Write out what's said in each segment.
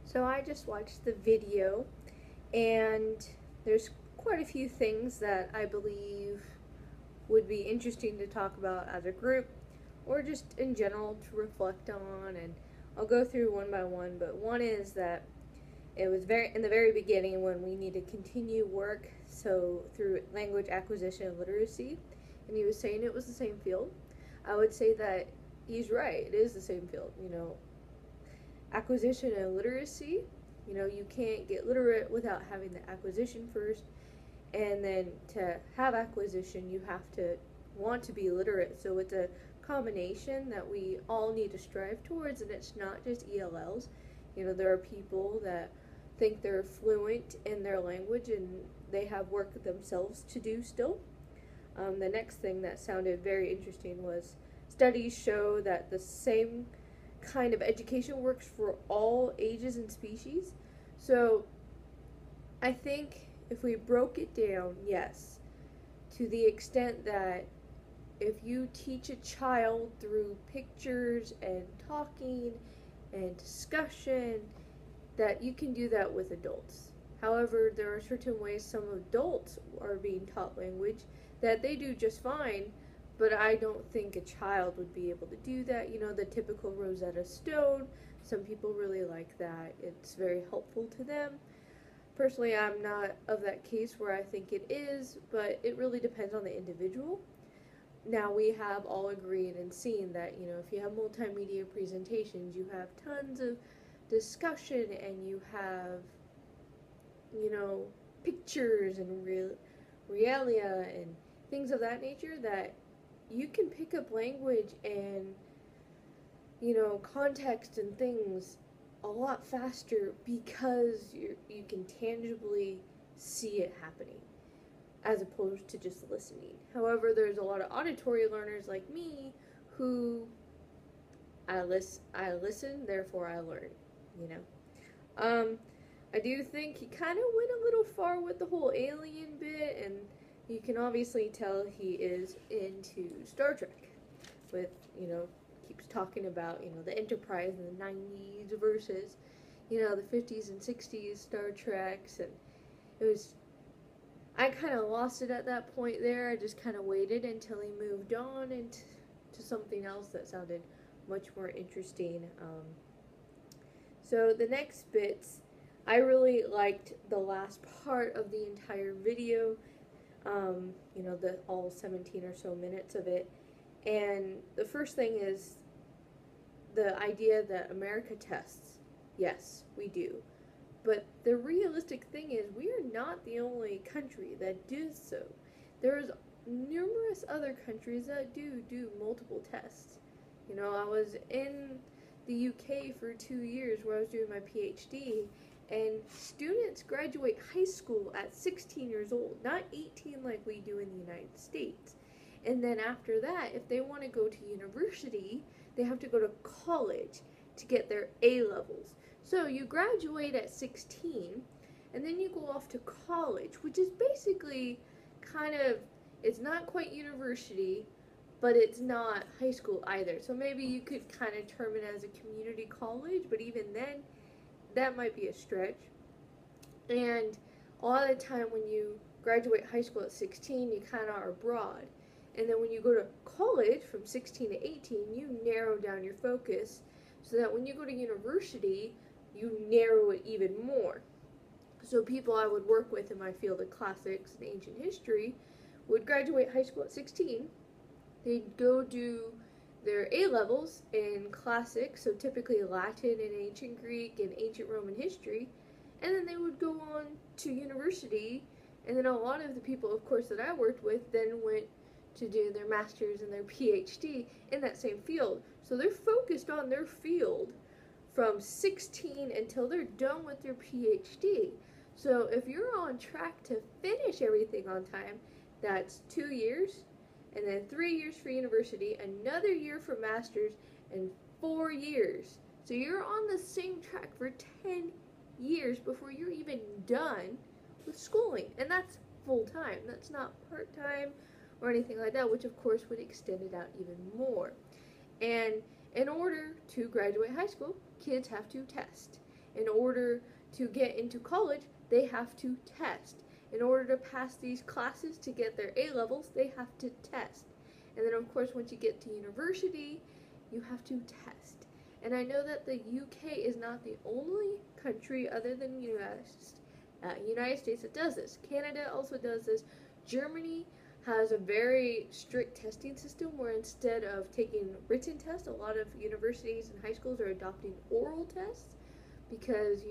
So I just watched the video, and there's quite a few things that I believe would be interesting to talk about as a group or just in general to reflect on. And I'll go through one by one, but one is that it was very in the very beginning when we need to continue work, so through language acquisition and literacy, and he was saying it was the same field. I would say that he's right, it is the same field. Acquisition and literacy, you can't get literate without having the acquisition first, and then to have acquisition you have to want to be literate. So it's a combination that we all need to strive towards, and it's not just ELLs. There are people that think they're fluent in their language and they have work themselves to do still. The next thing that sounded very interesting was studies show that the same kind of education works for all ages and species. So I think if we broke it down, yes, to the extent that if you teach a child through pictures and talking and discussion, that you can do that with adults. However, there are certain ways some adults are being taught language that they do just fine, but I don't think a child would be able to do that. The typical Rosetta Stone, some people really like that. It's very helpful to them. Personally, I'm not of that case where I think it is, but it really depends on the individual. Now, we have all agreed and seen that, if you have multimedia presentations, you have tons of discussion and you have, pictures and realia and things of that nature, that you can pick up language and, context and things a lot faster because you can tangibly see it happening as opposed to just listening. However, there's a lot of auditory learners like me who I listen, therefore I learn, I do think he kind of went a little far with the whole alien bit, and you can obviously tell he is into Star Trek with, keeps talking about, the Enterprise in the 90s versus, the 50s and 60s Star Treks, and I kind of lost it at that point there. I just kind of waited until he moved on into something else that sounded much more interesting. So the next bits, I really liked the last part of the entire video, the all 17 or so minutes of it. And the first thing is the idea that America tests. Yes, we do. But the realistic thing is we are not the only country that does so. There's numerous other countries that do multiple tests. I was in the UK for 2 years where I was doing my PhD, and students graduate high school at 16 years old, not 18 like we do in the United States. And then after that, if they want to go to university, they have to go to college to get their A levels. So you graduate at 16, and then you go off to college, which is basically it's not quite university, but it's not high school either. So maybe you could kind of term it as a community college, but even then, that might be a stretch. And a lot of the time when you graduate high school at 16, you kind of are broad. And then when you go to college from 16 to 18, you narrow down your focus so that when you go to university, you narrow it even more. So people I would work with in my field of classics and ancient history would graduate high school at 16. They'd go do their A levels in classics, so typically Latin and ancient Greek and ancient Roman history, and then they would go on to university. And then a lot of the people, of course, that I worked with then went to do their master's and their PhD in that same field. So they're focused on their field from 16 until they're done with their PhD. So if you're on track to finish everything on time, that's 2 years, and then 3 years for university, another year for master's, and 4 years. So you're on the same track for 10 years before you're even done with schooling. And that's full time. That's not part time or anything like that, which of course would extend it out even more. And in order to graduate high school, kids have to test. in order to get into college, they have to test. In order to pass these classes to get their A levels, they have to test. And then, of course, once you get to university, you have to test. And I know that the UK is not the only country other than the United States that does this. Canada also does this. Germany has a very strict testing system where instead of taking written tests, a lot of universities and high schools are adopting oral tests because,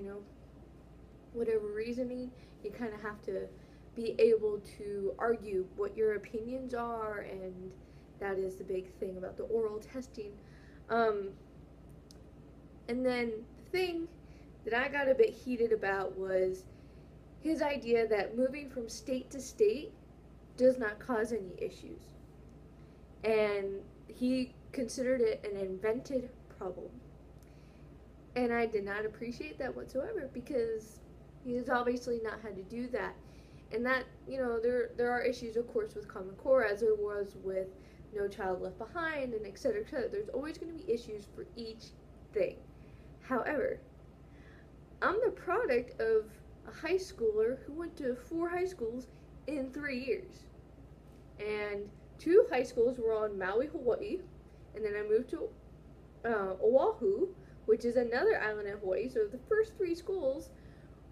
whatever reasoning, you kind of have to be able to argue what your opinions are, and that is the big thing about the oral testing. And then the thing that I got a bit heated about was his idea that moving from state to state does not cause any issues. And he considered it an invented problem. And I did not appreciate that whatsoever because he has obviously not had to do that. And that, there are issues, of course, with Common Core, as there was with No Child Left Behind, and et cetera, et cetera. There's always going to be issues for each thing. However, I'm the product of a high schooler who went to 4 high schools in 3 years. And 2 high schools were on Maui, Hawaii, and then I moved to Oahu, which is another island in Hawaii. So the first 3 schools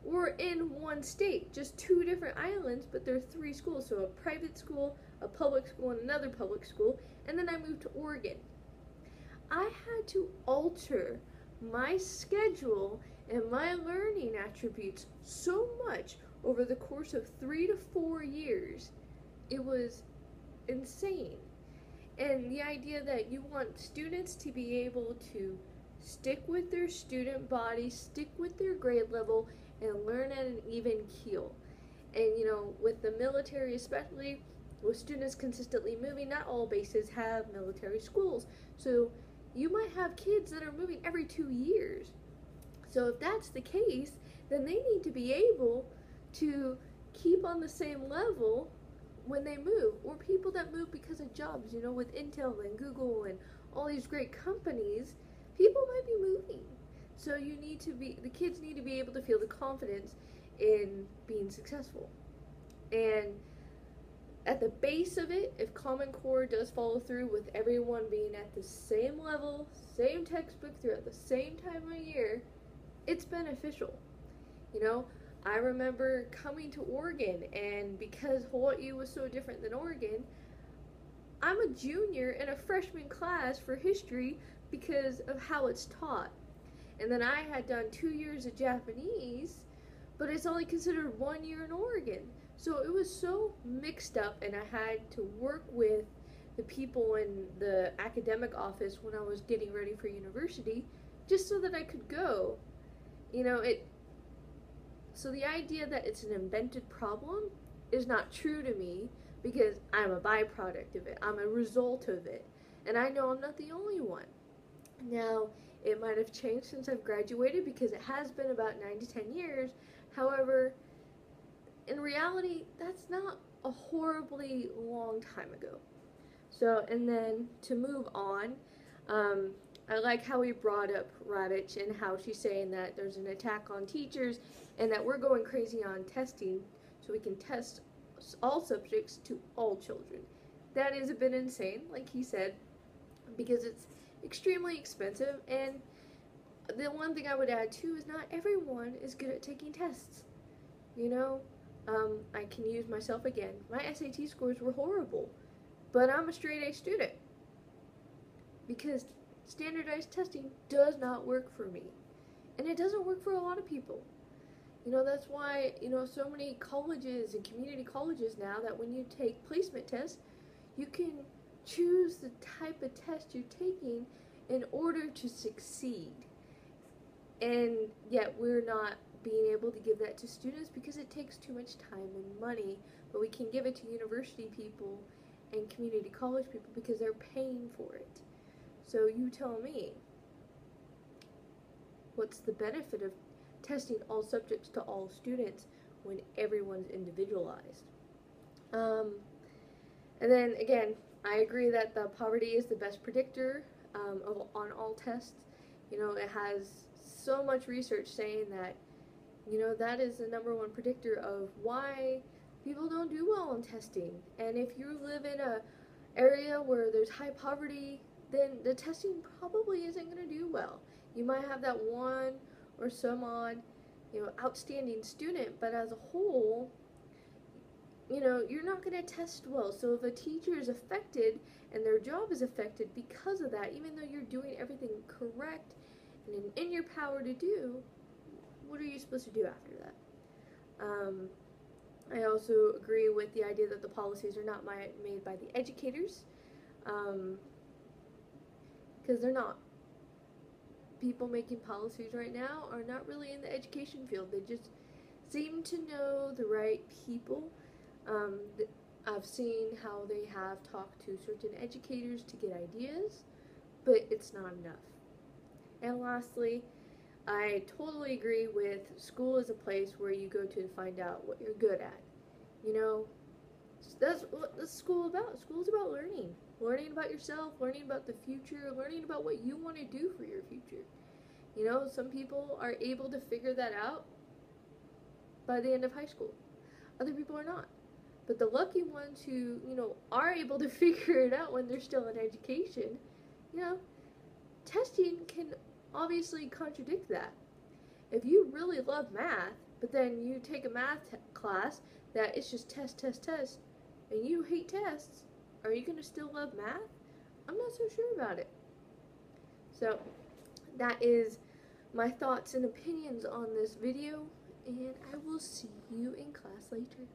were in one state, just 2 different islands, but they're 3 schools. So a private school, a public school, and another public school. And then I moved to Oregon. I had to alter my schedule and my learning attributes so much over the course of 3 to 4 years. It was insane. And the idea that you want students to be able to stick with their student body, stick with their grade level, and learn at an even keel. And with the military especially, with students consistently moving, not all bases have military schools. So you might have kids that are moving every 2 years. So if that's the case, then they need to be able to keep on the same level when they move. Or people that move because of jobs, with Intel and Google and all these great companies, people might be moving. So the kids need to be able to feel the confidence in being successful. And at the base of it, if Common Core does follow through with everyone being at the same level, same textbook throughout the same time of year, it's beneficial. I remember coming to Oregon, and because Hawaii was so different than Oregon, I'm a junior in a freshman class for history because of how it's taught. And then I had done 2 years of Japanese, but it's only considered 1 year in Oregon. So it was so mixed up, and I had to work with the people in the academic office when I was getting ready for university, just so that I could go. So the idea that it's an invented problem is not true to me, because I'm a byproduct of it. I'm a result of it. And I know I'm not the only one. Now, it might have changed since I've graduated, because it has been about 9 to 10 years. However, in reality, that's not a horribly long time ago. So, and then to move on, I like how he brought up Radich and how she's saying that there's an attack on teachers and that we're going crazy on testing so we can test all subjects to all children. That is a bit insane, like he said, because it's extremely expensive. And the one thing I would add too is not everyone is good at taking tests. I can use myself again. My SAT scores were horrible, but I'm a straight A student because standardized testing does not work for me, and it doesn't work for a lot of people. That's why, so many colleges and community colleges now, that when you take placement tests, you can choose the type of test you're taking in order to succeed. And yet we're not being able to give that to students because it takes too much time and money, but we can give it to university people and community college people because they're paying for it. So you tell me, what's the benefit of testing all subjects to all students when everyone's individualized? And then again, I agree that the poverty is the best predictor on all tests. It has so much research saying that, you know, that is the number one predictor of why people don't do well on testing. And if you live in a area where there's high poverty, then the testing probably isn't going to do well. You might have that one or some odd, you know, outstanding student, but as a whole, you know, you're not going to test well. So if a teacher is affected and their job is affected because of that, even though you're doing everything correct and in your power to do, what are you supposed to do after that? I also agree with the idea that the policies are not made by the educators, because they're not. People making policies right now are not really in the education field. They just seem to know the right people. I've seen how they have talked to certain educators to get ideas, but it's not enough. And lastly, I totally agree with school is a place where you go to find out what you're good at. You know, that's what the school about. School is about learning. Learning about yourself, learning about the future, learning about what you want to do for your future. You know, some people are able to figure that out by the end of high school. Other people are not. But the lucky ones who, you know, are able to figure it out when they're still in education, you know, testing can obviously contradict that. If you really love math, but then you take a math class that it's just test, and you hate tests, are you going to still love math? I'm not so sure about it. So, that is my thoughts and opinions on this video, and I will see you in class later.